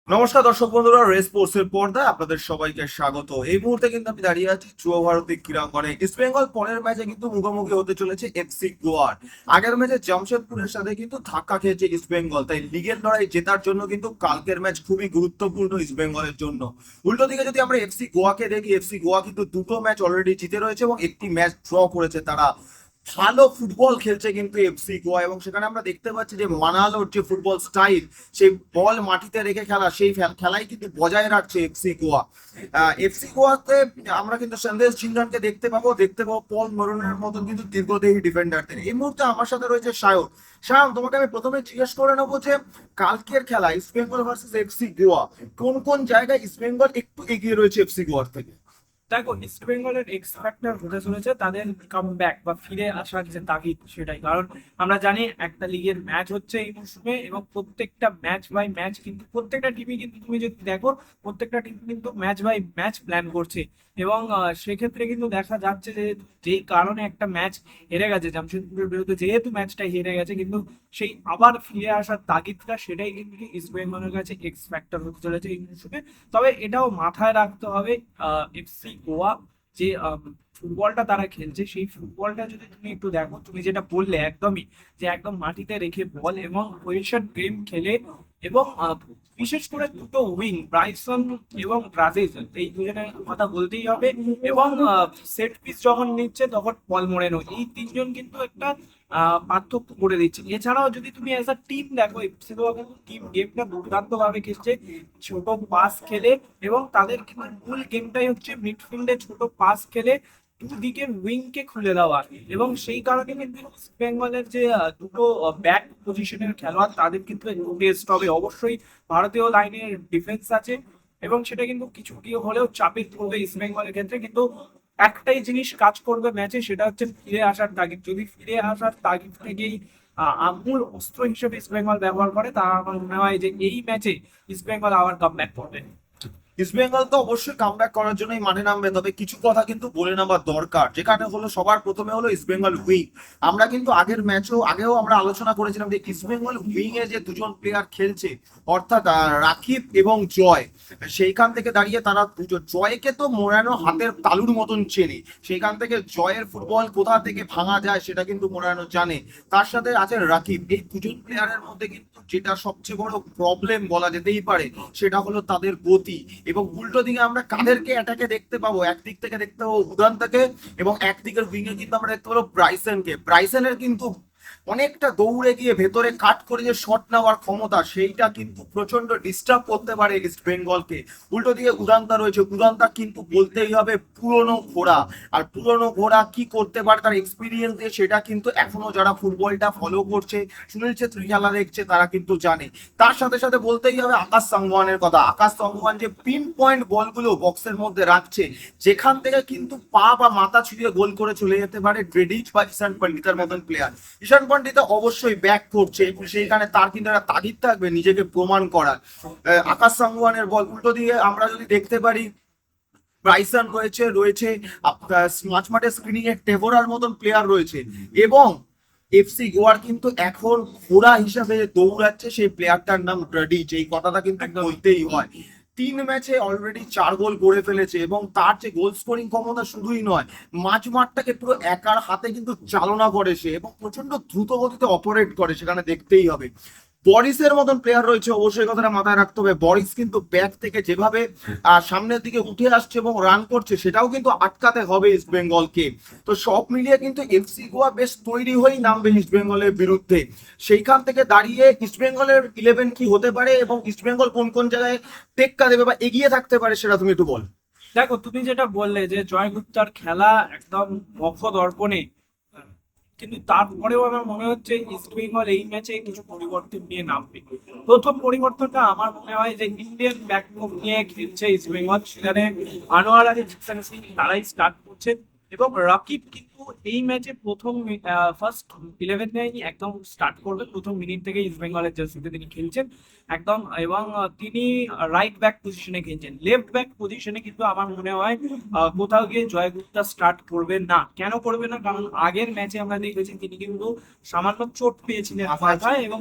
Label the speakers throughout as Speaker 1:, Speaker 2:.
Speaker 1: নমস্কার দর্শক বন্ধুরা, রেস স্পোর্টসের পর্দায় আপনাদের সবাইকে স্বাগত। এই মুহূর্তে কিন্তু আমি দাঁড়িয়ে আছি যুব ভারতী ক্রীড়াঙ্গনে। ইস্ট বেঙ্গল পরের ম্যাচে কিন্তু মুখোমুখি হতে চলেছে এফসি গোয়ার। আগের ম্যাচে জামশেদপুরের সাথে কিন্তু ধাক্কা খেয়েছে ইস্ট বেঙ্গল, তাই লিগের লড়াই জেতার জন্য কিন্তু কালকের ম্যাচ খুবই গুরুত্বপূর্ণ ইস্ট বেঙ্গলের জন্য। উল্টো দিকে যদি আমরা এফসি গোয়াকে দেখি, এফসি গোয়া কিন্তু দুটো ম্যাচ অলরেডি জিতে রয়েছে এবং একটি ম্যাচ ড্র করেছে তারা। ভালো ফুটবল খেলছে কিন্তু এফসি গোয়া, এবং সেখানে আমরা দেখতে পাচ্ছি যে মানালোর যে ফুটবল স্টাইল, সেই বল মাটিতে রেখে খেলা, সেই খেলাই কিন্তু বজায় রাখছে এফসি গোয়া। এফসি গোয়াতে আমরা কিন্তু সন্দেশ ঝিংগানকে দেখতে পাবো পল মরনের মতন কিন্তু দীর্ঘদেহী ডিফেন্ডারদের। এই মুহূর্তে আমার সাথে রয়েছে সায়ন। সায়ন, তোমাকে আমি প্রথমে জিজ্ঞেস করে নেবো যে কালকের খেলা east Bengal versus FC Goa, কোন কোন জায়গায় ইস্ট বেঙ্গল একটু এগিয়ে রয়েছে এফসি গোয়ার থেকে?
Speaker 2: দেখো, ইস্ট বেঙ্গলের এক্স ফ্যাক্টর হতে চলেছে তাদের কাম ব্যাক বা ফিরে আসার যে তাগিদ, সেটাই। কারণ আমরা জানি একটা লিগের ম্যাচ হচ্ছে এই মৌসুমে, এবং প্রত্যেকটা ম্যাচ বাই ম্যাচ কিন্তু প্রত্যেকটা টিমই কিন্তু, তুমি যদি দেখো, প্রত্যেকটা টিম কিন্তু ম্যাচ বাই ম্যাচ প্ল্যান করছে। এবং সেক্ষেত্রে কিন্তু দেখা যাচ্ছে যে যেই কারণে একটা ম্যাচ হেরে গেছে জামশেদপুরের বিরুদ্ধে, যেহেতু ম্যাচটা হেরে গেছে, কিন্তু সেই আবার ফিরে আসার তাগিদটা, সেটাই কিন্তু ইস্ট বেঙ্গলের কাছে এক্স ফ্যাক্টর হতে চলেছে এই মৌসুমে। তবে এটাও মাথায় রাখতে হবে, এফসি গোয়া যে ফুটবলটা তারা খেলছে, সেই ফুটবলটা যদি তুমি একটু দেখো, তুমি যেটা বললে একদমই, যে একদম মাটিতে রেখে বল এবং পজিশন গেম খেলে, এবং বিশেষ করে দুটো উইং ব্রাইসন এবং ব্রাজিল, এই দুজনের কথা বলতেই হবে। এবং সেট পিস যখন নিচ্ছে তখন পল মোরেনো, এই তিনজন কিন্তু একটা পার্থক্য করে দিচ্ছে। এছাড়াও যদি তুমি অ্যাজ আ টিম দেখো, এফসি গোয়া কিন্তু টিম গেমটা দুর্দান্ত ভাবে খেলছে, ছোট পাস খেলে। এবং তাদের কিন্তু মূল গেমটাই হচ্ছে মিডফিল্ডে ছোট পাস খেলে দুদিকে উইং কে খুলে দেওয়া। এবং সেই কারণে কিন্তু ইস্ট বেঙ্গলের যে দুটো ব্যাক পজিশনের খেলোয়াড়, তাদের কিন্তু টেস্ট হবে অবশ্যই। ভারতীয় লাইনের ডিফেন্স আছে, এবং সেটা কিন্তু কিছু কি হলেও চাপের পড়বে ইস্ট বেঙ্গলের ক্ষেত্রে। কিন্তু একটাই জিনিস কাজ করবে ম্যাচে, সেটা হচ্ছে ফিরে আসার তাগিদ। যদি ফিরে আসার তাগিদ থেকেই মূল অস্ত্র হিসেবে ইস্ট বেঙ্গল ব্যবহার করে, তা আমার মনে হয় যে এই ম্যাচে ইস্ট বেঙ্গল আবার কামব্যাক করবে।
Speaker 1: ইস্ট বেঙ্গল তো অবশ্যই কামব্যাক করার জন্যই মাঠে নামবে, তবে কিছু কথা কিন্তু বলে নেওয়া দরকার, যেখানে হলো সবার প্রথমে হলো ইস্ট বেঙ্গল উইং। আমরা কিন্তু আগেও আমরা আলোচনা করেছিলাম যে ইস্ট বেঙ্গল উইং এ যে দুজন প্লেয়ার খেলছে, অর্থাৎ রাকিব এবং জয়, সেইখান থেকে দাঁড়িয়ে তারা দুজন, জয়কে তো মোরানো হাতের তালুর মতন চেনে, সেইখান থেকে জয়ের ফুটবল কোথা থেকে ভাঙা যায় সেটা কিন্তু মোরানো জানে। তার সাথে আছে রাকিব। এই দুজন প্লেয়ারের মধ্যে কিন্তু যেটা সবচেয়ে বড় প্রবলেম বলা যেতেই পারে, সেটা হলো তাদের গতি। এবং উল্টো দিকে আমরা কাদেরকে অ্যাটাকে দেখতে পাবো, একদিক থেকে দেখতে পাবো উদান্তাকে, এবং একদিকের উইঙ্গে কিন্তু আমরা দেখতে পাবো ব্রাইসনকে। ব্রাইসনের কিন্তু অনেকটা দৌড়ে গিয়ে ভেতরে কাট করে যে শট নেওয়ার ক্ষমতা, সেইটা কিন্তু প্রচন্ড ডিস্টার্ব করতে পারে ইস্ট বেঙ্গলকে। উল্টো দিকে উদান্তা রয়েছে, উদান্তা কিন্তু বলতেই হবে পুরনো ঘোড়া। আর পুরনো ঘোড়া কি করতে পারে তার এক্সপিরিয়েন্স দিয়ে, সেটা কিন্তু এখনো যারা ফুটবলটা ফলো করছে, সুনীল ছেত্রী খেলা দেখছে, তারা কিন্তু জানে। তার সাথে সাথে বলতেই হবে আকাশ সাংওয়ানের কথা। আকাশ সাংওয়ান যে পিন পয়েন্ট বলগুলো বক্সের মধ্যে রাখছে, যেখান থেকে কিন্তু পা বা মাথা ছুঁয়ে গোল করে চলে যেতে পারে ড্রেডিচ বা ঈশান পন্ডিতের মতন প্লেয়ার। ঈশান পন্ডিত অবশ্যই ব্যাক করছে, সেইখানে তার কিন্তু একটা তাগিদ থাকবে নিজেকে প্রমাণ করার। আকাশ সাংওয়ানের বল উল্টো দিয়ে আমরা যদি দেখতে পারি, ব্রাইসন রয়েছে রয়েছে মাঝমাঠে স্ক্রিনিং এর টেভোরার মতন প্লেয়ার রয়েছে। এবং এফসি গোয়ার কিন্তু এখন ঘোড়া হিসাবে দৌড়াচ্ছে সেই প্লেয়ারটার নাম ড্রেডিচ, এই কথাটা কিন্তু
Speaker 2: একদম।
Speaker 1: বলতেই হয়। 3 ম্যাচে অলরেডি 4 গোল করে ফেলেছে, এবং তার যে গোল স্কোরিং ক্ষমতা শুধুই নয়, মাঝ মাঠটাকে পুরো একার হাতে কিন্তু চালনা করে সে, এবং প্রচন্ড দ্রুত গতিতে অপারেট করে, সেখানে দেখতেই হবে। বরিসের মতন প্লেয়ার রয়েছে, অবশ্যই কথাটা মাথায় রাখতে হবে। বরিস কিন্তু ব্যাক থেকে যেভাবে সামনের দিকে উঠে আসছে এবং রান করছে, সেটাও কিন্তু আটকাতে হবে ইস্ট বেঙ্গলকে। তো সব মিলিয়ে কিন্তু এফসি গোয়া বেশ তৈরি হয়েই নামবে ইস্ট বেঙ্গলের বিরুদ্ধে। সেইখান থেকে দাঁড়িয়ে ইস্ট বেঙ্গলের 11 কি হতে পারে, এবং ইস্ট বেঙ্গল কোন কোন জায়গায় টেক্কা দেবে বা এগিয়ে থাকতে পারে, সেটা তুমি একটু বল।
Speaker 2: দেখো, তুমি যেটা বললে যে জয় গুপ্তার খেলা একদম মুখ দর্পণে, কিন্তু তারপরেও আমার মনে হচ্ছে ইস্ট বেঙ্গল এই ম্যাচে কিছু পরিবর্তন নিয়ে নামবে। প্রথম পরিবর্তনটা আমার মনে হয় যে ইন্ডিয়ান ব্যাকফুট নিয়ে খেলছে ইস্ট বেঙ্গল, সেখানে আনোয়ার আলী, জিকসান সিং তারাই স্টার্ট করছে। এবং রাকিব কিন্তু এই ম্যাচে প্রথম ফার্স্ট 11 নেয়নি, একদম স্টার্ট করবে প্রথম মিনিট থেকে ইস্ট বেঙ্গলের জার্সিতে তিনি খেলছেন একদম। এবং তিনি রাইট ব্যাক পজিশনে খেলছেন। লেফট ব্যাক পজিশনে কিন্তু আমার মনে হয় কোথাও গিয়ে জয় গুপ্তা স্টার্ট করবেন না। কেন করবে না? কারণ আগের ম্যাচে আমরা দেখেছি তিনি কিন্তু সামান্য চোট পেয়েছিলেন মাথায় এবং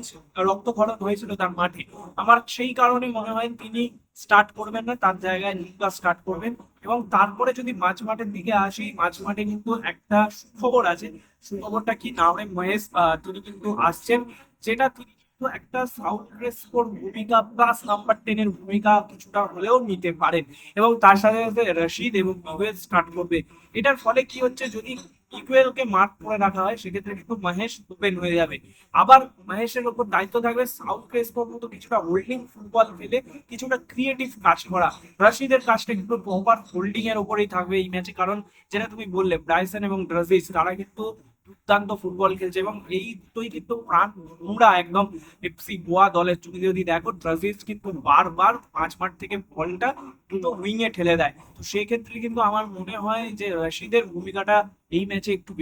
Speaker 2: রক্তক্ষরণ হয়েছিল তার মাঠে। আমার সেই কারণে মনে হয় তিনি স্টার্ট করবেন না, তার জায়গায় লিঙ্গা স্টার্ট করবেন। এবং তারপরে যদি মাঝ মাঠের দিকে আসি, মাঝ মাঠে কিন্তু একটা সুখবর আছে। সুখবরটা কি? নাওরেম মহেশ তিনি কিন্তু আসছেন, যেটা তিনি কিন্তু একটা সাউথ ক্রেস্পোর ভূমিকা প্লাস নাম্বার 10 এর ভূমিকা কিছুটা হলেও নিতে পারেন। এবং তার সাথে সাথে রশিদ এবং মিগুয়েল স্টার্ট করবে। এটার ফলে কি হচ্ছে, যদি মিগুয়েলকে মার্ক করে রাখা হয় সেক্ষেত্রে কিন্তু মহেশ ওপেন হয়ে যাবে। আবার মহেশের ওপর দায়িত্ব থাকবে সাউথ ক্রেস্পোর মতো কিছুটা হোল্ডিং ফুটবল খেলে কিছুটা ক্রিয়েটিভ কাজ করা। রশিদের কাজটা কিন্তু প্রপার হোল্ডিং এর উপরেই থাকবে এই ম্যাচে। কারণ যেটা তুমি বললে, ব্রাইসন এবং ড্রাজিস তারা কিন্তু দুর্দান্ত ফুটবল খেলছে এবং এই দুটোই কিন্তু প্রাণ ভোমরা একদম এফসি গোয়া দলের। তুমি যদি দেখো, ড্রাজিস কিন্তু বারবার মাঝ মাঠ থেকে বলটা দুটো উইং এ ঠেলে দেয়। তো সেক্ষেত্রে কিন্তু আমার মনে হয় যে রশিদের ভূমিকাটা এই ম্যাচে একটু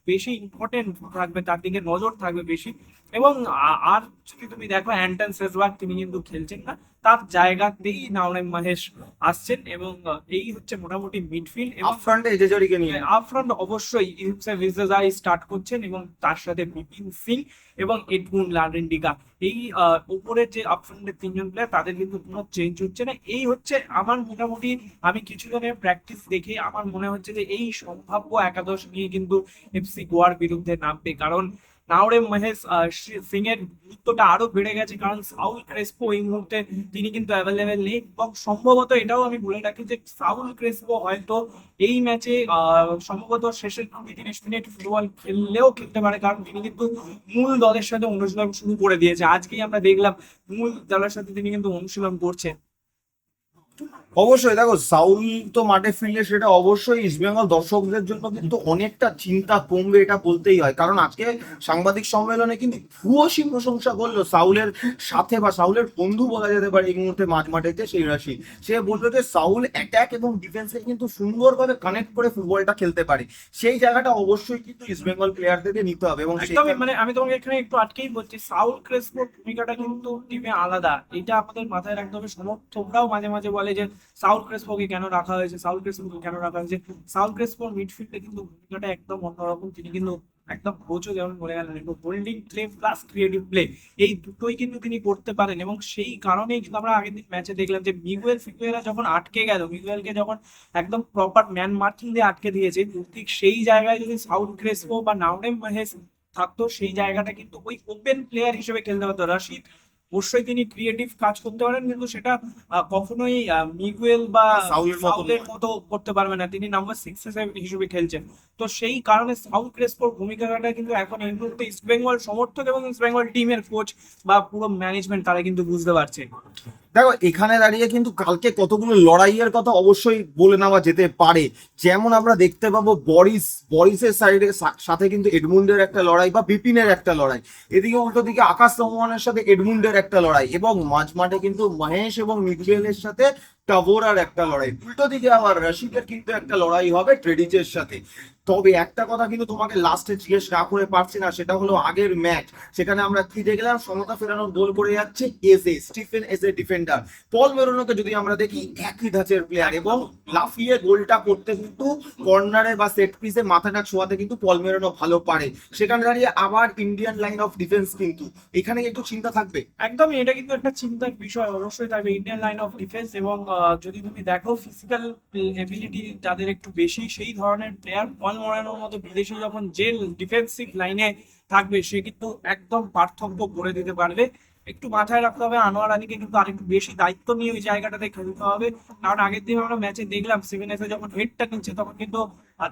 Speaker 2: বেশি ইম্পর্টেন্ট থাকবে, তার দিকে নজর থাকবে বেশি। এবং আর যদি তুমি দেখো, অ্যান্টন সেজবার্গ তিনি কিন্তু খেলছেন না, তার জায়গাতেই নাওরেম মহেশ আসছেন। এবং এই হচ্ছে মোটামুটি মিডফিল্ড। এবং
Speaker 1: আপ ফ্রন্টে এজেজরিকে নিয়ে
Speaker 2: আপফ্রন্ট অবশ্যই ইউসেফ ইজাজাই স্টার্ট করছেন এবং তার সাথে বিপিন সিং এবং এডমুন্ড লারেন্ডিগা। এই উপরের যে আপফ্রন্টের তিনজন প্লেয়ার তাদের কিন্তু কোনো চেঞ্জ হচ্ছে না। এই হচ্ছে আমার মোটামুটি, আমি কিছুজনের প্র্যাকটিস দেখে আমার মনে হচ্ছে যে এই সম্ভাব্য একাদশ নিয়ে কিন্তু এফসি গোয়ার বিরুদ্ধে নামবে। কারণ নাওরেম মহেশ সিং এর গুরুত্বটা আরো বেড়ে গেছে, কারণ সাউল ক্রেসপো এই মুহূর্তে তিনি কিন্তু অ্যাভেলেবেল নেই। এবং সম্ভবত এটাও আমি বলে রাখি যে সাউল ক্রেসপো হয়তো এই ম্যাচে সম্ভবত শেষের 30 মিনিট ফুটবল খেললেও খেলতে পারে, কারণ তিনি কিন্তু মূল দলের সাথে অনুশীলন শুরু করে দিয়েছে। আজকেই আমরা দেখলাম মূল দলের সাথে তিনি কিন্তু অনুশীলন করছেন।
Speaker 1: অবশ্যই দেখো, সাউল তো মাঠে ফিরলে সেটা অবশ্যই ইস্টবেঙ্গল দর্শকদের জন্য কিন্তু অনেকটা চিন্তা কমবে, এটা বলতেই হয়। কারণ আজকে সাংবাদিক সম্মেলনে কিন্তু ভূয়সী প্রশংসা করলো সাউলের সাথে, বা সাউলের বন্ধু বলা যেতে পারে এই মুহূর্তে মাঝ মাঠেতে সেই রাশি। সে বললো যে সাউল অ্যাটাক এবং ডিফেন্সকে কিন্তু সুন্দরভাবে কানেক্ট করে ফুটবলটা খেলতে পারে। সেই জায়গাটা অবশ্যই কিন্তু ইস্টবেঙ্গল প্লেয়ারদেরকে নিতে হবে। এবং
Speaker 2: একদমই, মানে আমি তোমাকে এখানে একটু আটকেই বলছি, সাউল ক্রেসপোর ভূমিকাটা কিন্তু টিমে আলাদা, এটা আমাদের মাথায় রাখতে হবে। সমর্থকরাও মাঝে মাঝে বলে যে সাউল ক্রেসপোকে কেন রাখা হয়েছে, সাউল ক্রেসপোকে কেন রাখা হয়েছে। সাউল ক্রেসপোর মিডফিল্ডে কিন্তু ভূমিকাটা একদম অন্যরকম। তিনি কিন্তু একদম কোচও যেমন বলে গেলেন, holding play plus creative play এই দুটোই কিন্তু তিনি করতে পারেন। এবং সেই কারণেই কিন্তু আমরা আগের দিন ম্যাচে দেখলাম যে মিগুয়েল ফিগুয়েরা যখন আটকে গেল, মিগুয়েলকে যখন একদম প্রপার ম্যান মার্কিং দিয়ে আটকে দিয়েছে, ঠিক সেই জায়গায় যদি সাউল ক্রেসপো বা নাওরেম মহেশ থাকতো, সেই জায়গাটা কিন্তু ওই ওপেন প্লেয়ার হিসেবে খেলতে পারতো রশিদ। অবশ্যই তিনি ক্রিয়েটিভ কাজ করতে পারেন, কিন্তু সেটা কখনোই মিগুয়েল বা
Speaker 1: সাউলের মতো
Speaker 2: সাউলের মতো করতে পারবে না। তিনি নাম্বার 6 হিসেবে খেলছেন। তো সেই কারণে সাউল ক্রেসপোর ভূমিকাটা কিন্তু এখন এই মুহূর্তে ইস্ট বেঙ্গল সমর্থক এবং ইস্ট বেঙ্গল টিমের কোচ বা পুরো ম্যানেজমেন্ট তারা কিন্তু বুঝতে পারছে।
Speaker 1: দেখো, এখানে দাঁড়িয়ে কিন্তু কালকে কতগুলো লড়াইয়ের কথা অবশ্যই বলে নেওয়া যেতে পারে। যেমন আমরা দেখতে পাবো বরিসের সাথে কিন্তু এডমুন্ডের একটা লড়াই, বা বিপিনের একটা লড়াই। এদিকে উল্টো দিকে আকাশ চৌহানের সাথে এডমুন্ডের একটা লড়াই, এবং মাঝ মাঠে কিন্তু মহেশ এবং মিগুয়েলের সাথে টাবোরার একটা লড়াই। উল্টো দিকে আবার রশিদের কিন্তু একটা লড়াই হবে ট্রেডিচের সাথে। তবে একটা কথা কিন্তু তোমাকে লাস্টে জিজ্ঞেস না করে পারছি না, সেটা হলো আগের ম্যাচ। সেখানে আমরা কি দেখলাম? সমতা ফেরানোর গোল করে যাচ্ছে স্টিফেন এজে ডিফেন্ডার। পল মেরোনোকে যদি আমরা দেখি, একই ধাঁচের প্লেয়ার, এবং লাফিয়ে গোলটা করতে কিন্তু কর্নারে বা সেট পিসে মাথাটা ছোঁয়াতে কিন্তু পল মেরোনো ভালো পারে। সেখানে দাঁড়িয়ে আবার ইন্ডিয়ান লাইন অফ ডিফেন্স কিন্তু এখানে একটু চিন্তা থাকবে।
Speaker 2: একদমই, এটা কিন্তু একটা চিন্তার বিষয় অবশ্যই থাকবে ইন্ডিয়ান লাইন অফ ডিফেন্স। এবং যদি তুমি দেখো ফিজিক্যাল এবিলিটি যাদের একটু বেশি, সেই ধরনের প্লেয়ার পল মোরানোর মতো বিদেশি যখন যে ডিফেন্সিভ লাইনে থাকবে, সে কিন্তু একদম পার্থক্য করে দিতে পারবে। একটু মাথায় রাখতে হবে আনোয়ার আলীকে কিন্তু আরেকটু বেশি দায়িত্ব নিয়ে ওই জায়গাটাতে খেলতে হবে। কারণ আগের দিন আমরা ম্যাচে দেখলাম সিভিনেসে যখন হেডটা নিচ্ছে, তখন কিন্তু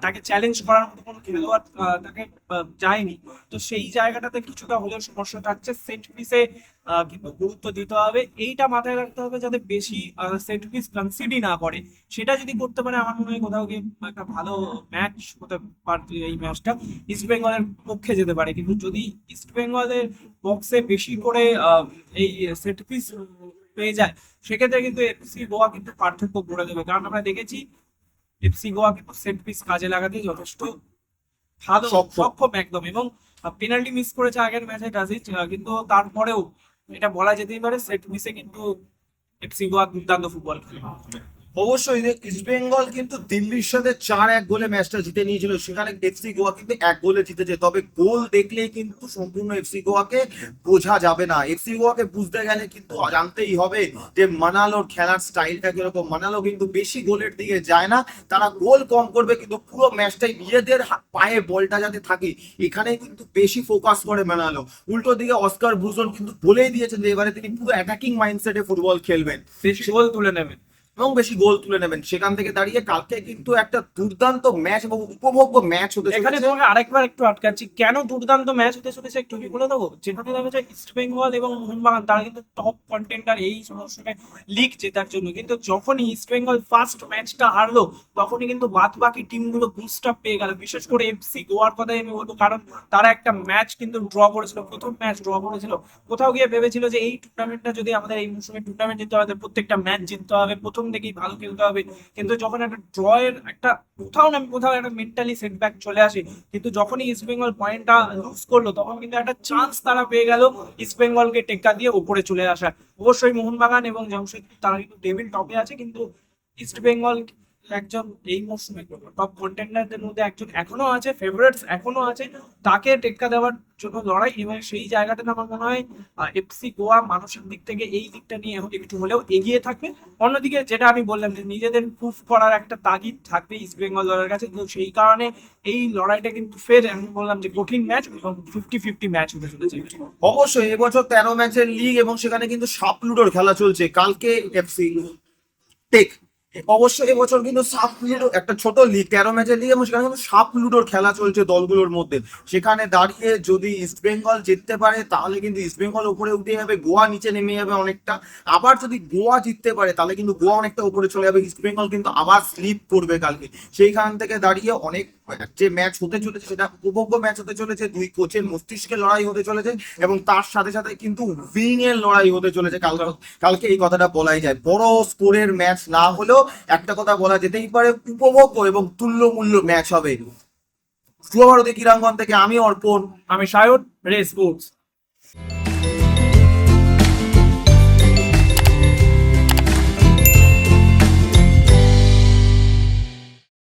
Speaker 2: তাকে চ্যালেঞ্জ করার মতো কোনো খেলোয়াড় তাকে যায়নি। তো সেই জায়গাটাতে কিছুটা হলেও সমস্যা থাকছে। সেট পিসে কিন্তু গুরুত্ব দিতে হবে, এইটা মাথায় রাখতে হবে যাতে বেশি সেট পিস কনসিডই না করে। সেটা যদি করতে পারে, আমার মনে হয় কোথাও গিয়ে একটা ভালো ম্যাচ হতে পারত। এই ম্যাচটা ইস্ট বেঙ্গলের পক্ষে যেতে পারে। কিন্তু যদি ইস্ট বেঙ্গলের বক্সে বেশি করে এই সেট পিস পেয়ে যায়, সেক্ষেত্রে কিন্তু এফসি গোয়া কিন্তু পার্থক্য করে দেবে। কারণ আমরা দেখেছি এফসি গোয়া কিন্তু সেট পিস কাজে লাগাতে যথেষ্ট ভালো
Speaker 1: সক্ষম।
Speaker 2: সক্ষম একদম, এবং পেনাল্টি মিস করেছে আগের ম্যাচে ডাজিচ, কিন্তু তারপরেও এটা বলা যেতেই পারে সেট পিসে কিন্তু এফসি গোয়া দুর্দান্ত ফুটবল খেলে।
Speaker 1: অবশ্যই ইস্ট বেঙ্গল কিন্তু দিল্লির সাথে 4-1 গোলে ম্যাচটা জিতে নিয়েছিল, সেখানে এফসি গোয়া কিন্তু 1 গোলে জিতেছে। তবে গোল দেখলেই কিন্তু সম্পূর্ণ এফসি গোয়াকে বোঝা যাবে না। এফসি গোয়াকে বুঝতে গেলে কিন্তু জানতেই হবে যে মানালোর খেলার স্টাইলটা কিরকম। মানালো কিন্তু বেশি গোলের দিকে যায় না, তারা গোল কম করবে কিন্তু পুরো ম্যাচটাই নিজেদের পায়ে বলটা যাতে থাকে এখানে কিন্তু বেশি ফোকাস করে মানালো। উল্টো দিকে অস্কার ব্রুজন কিন্তু বলেই দিয়েছেন যে এবারে তিনি পুরো অ্যাটাকিং মাইন্ডসেটে ফুটবল খেলবেন
Speaker 2: বেশি গোল তুলে নেবেন।
Speaker 1: এবং বেশি গোল তুলে নেবেন। সেখান থেকে দাঁড়িয়ে কালকে কিন্তু একটা দুর্দান্ত ম্যাচ এবং উপভোগ্য ম্যাচ হতে
Speaker 2: এখানে
Speaker 1: চলেছে।
Speaker 2: তোমাকে আরেকবার একটু আটকাচ্ছি, কেন দুর্দান্ত ম্যাচ হতে চলেছে একটু কি বলে দেবো। যেখানে দেখা যায় ইস্ট বেঙ্গল এবং মোহনবাগান তারা কিন্তু টপ কন্টেন্ডার এই মৌসুমে লিগ জেতার জন্য, কিন্তু যখনই ইস্ট বেঙ্গল ফার্স্ট ম্যাচটা হারলো তখনই কিন্তু বাদ বাকি টিমগুলো বুস্ট আপ পেয়ে গেল। বিশেষ করে এফসি গোয়ার কথাই আমি বলবো, কারণ তারা একটা ম্যাচ কিন্তু ড্র করেছিল, প্রথম ম্যাচ ড্র করেছিল। কোথাও গিয়ে ভেবেছিল যে এই টুর্নামেন্টটা যদি আমাদের এই মৌসুমে টুর্নামেন্ট জিততে হবে, প্রত্যেকটা ম্যাচ জিততে হবে, প্রথম থেকেই ভালো খেলতে হবে। কিন্তু যখন একটা ড্রয়ের একটা কোথাও না কোথাও একটা মেন্টালি সেটব্যাক চলে আসে, কিন্তু যখনই ইস্ট বেঙ্গল পয়েন্টটা লুজ করলো তখন কিন্তু একটা চান্স তারা পেয়ে গেল ইস্ট বেঙ্গলকে টেক্কা দিয়ে উপরে চলে আসা। অবশ্যই মোহনবাগান এবং জামশেদপুর তারা কিন্তু টেবিল টপে আছে, কিন্তু ইস্ট বেঙ্গল একজন এই মৌসুমে টপ কন্টেন্ডারদের মধ্যে একজন এখনো আছে, ফেভারিটস এখনো আছে, তাকে টেক্কা দেওয়ার জন্য লড়াই। এবং সেই জায়গাটাতে আমার মনে হয় এফসি গোয়া মানসিক দিক থেকে এই দিকটা নিয়ে এখন একটু হলেও এগিয়ে থাকবে। অন্যদিকে যেটা আমি বললাম যে নিজেদের প্রুফ করার একটা তাগিদ থাকবে ইস্ট বেঙ্গল দলের কাছে, তো সেই কারণে এই লড়াইটা কিন্তু ফের আমি বললাম যে কঠিন ম্যাচ এবং 50-50 ম্যাচ হতে চলেছে।
Speaker 1: অবশ্যই এবছর 13 ম্যাচের লিগ এবং সেখানে কিন্তু সাপ লুডোর খেলা চলছে। কালকে এফসি টেক অবশ্যই এবছর কিন্তু সাপ লুডো একটা ছোট লিগ, 13 ম্যাচের লিগ, এবং সেখানে কিন্তু সাপ লুডোর খেলা চলছে দলগুলোর মধ্যে। সেখানে দাঁড়িয়ে যদি ইস্ট বেঙ্গল জিততে পারে তাহলে কিন্তু ইস্ট বেঙ্গল উপরে উঠে যাবে, গোয়া নিচে নেমে যাবে অনেকটা। আবার যদি গোয়া জিততে পারে তাহলে কিন্তু গোয়া অনেকটা উপরে চলে যাবে, ইস্ট বেঙ্গল কিন্তু আবার স্লিপ করবে কালকে। সেইখান থেকে দাঁড়িয়ে অনেক যে ম্যাচ হতে চলেছে সেটা উপভোগ্য ম্যাচ হতে চলেছে, দুই কোচের মস্তিষ্কের লড়াই হতে চলেছে এবং তার সাথে সাথে কিন্তু উইং এর লড়াই হতে চলেছে কালকে। কালকে এই কথাটা বলাই যায়, বড় স্কোরের ম্যাচ না হলেও একটা কথা বলা যেতেই পারে, উপভোগ্য এবং তুল্যমূল্য ম্যাচ হবে। যুবভারতী ক্রীড়াঙ্গন থেকে আমি অর্পণ,
Speaker 2: আমি সায়ন, রে স্পোর্টস।